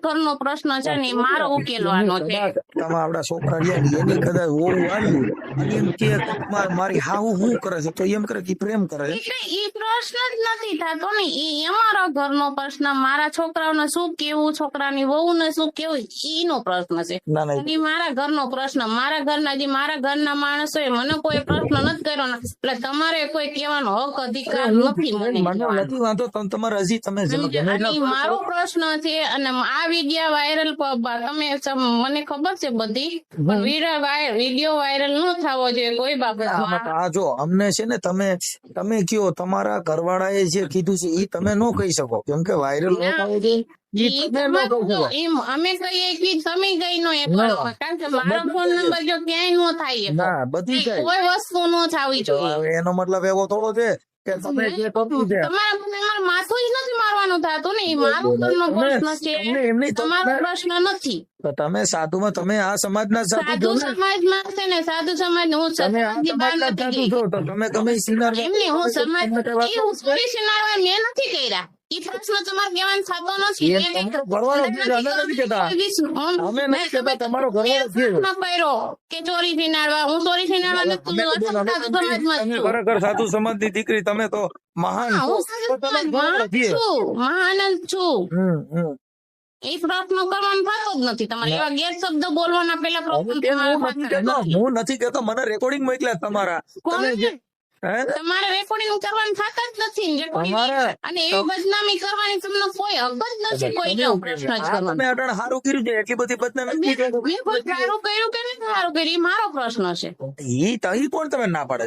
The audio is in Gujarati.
ઘરનો પ્રશ્ન છે ને એ મારો ઉકેલવાનો છે. તમે આપડા છોકરા રહ્યા ને એની કદાચ હોવું આવ્યું અને એમ કે મારી હાહુ શું કરે છે તો એમ કરે કે ઈ પ્રેમ કરે છે. એટલે ઈ પ્રશ્ન જ નથી થતો ને, ઈ અમારો ઘરનો પ્રશ્ન, મારા છોકરાઓને શું કેવું, છોકરાની વહુને શું કેવું, ઈનો પ્રશ્ન છે. ના ના ઈ મારા ઘરનો પ્રશ્ન, મારા ઘરના જે મારા ઘરના માણસો મને કોઈ પ્રશ્ન નથી કર્યો ને, એટલે તમારે કોઈ કહેવાનો હક અધિકાર નથી મને મને નથી વાંધો તમારે હજી તમે સમજ્યા? અને ઈ મારો પ્રશ્ન છે. અને આ વિડિયો વાયરલ તમે મને ખબર છે બધી, પણ વિડિયો વાયરલ ન થવો જોઈએ કોઈ બાબતમાં. આ જો અમને છે ને તમે કયો તમારા ઘરવાળાએ જે કીધું છે ઈ તમે ન કહી શકો કેમ કે વાયરલ ન થવો જોઈએ. અમે કહીએ કે તમે કઈ નો એ કરો, કારણ કે મારો ફોન નંબર જો ક્યાંય નો થાય, ના બધી જાય કોઈ વસ્તુ નો થવી જોઈએ. એનો મતલબ એવો થોડો છે કે તમે જે કહ્યું છે તમારે માથું જ નથી મારવાનું થતું ને, એ મારો ઘરનો પ્રશ્ન છે, તમારો પ્રશ્ન નથી. તો તમે સાધુમાં તમે આ સમાજના સાધુ સમાજમાં છે ને, સાધુ સમાજ હું તમે આ સમાજના સાધુ છો તો તમે ગમે સિનાર એમને હું સમાજ હું સોરી સિનારવા મેં નથી કર્યા. ઈ પ્રશ્ન તમારે કહેવાનો થતો નથી. અમે નથી કહેતા તમારો ઘરવાળો કર્યો કે ચોરી સિનારવા, હું ચોરી સિનારવા નથી. ખરેખર સાધુ સમાજની દીકરી તમે તો મહાન મહાન છું. એ પ્રશ્ન કરવાનો થતો જ નથી તમારે. એવા ગેરશબ્દ બોલવાના પેલા પ્રશ્ન હું નથી કેતો, મને રેકોર્ડિંગ મોકલ્યા તમારા તમારે રેકોર્ડિંગ કરવાનું થતા જ નથી. અને એવી બદનામી કરવાની તમને કોઈ હક જ નથી. કોઈ પ્રશ્ન જ કરવાનો સારું કર્યું છે એટલી બધી બદનામી સારું કર્યું કે નથી સારું કર્યું, એ મારો પ્રશ્ન છે. ઈ કોણ તમે ના પાડે?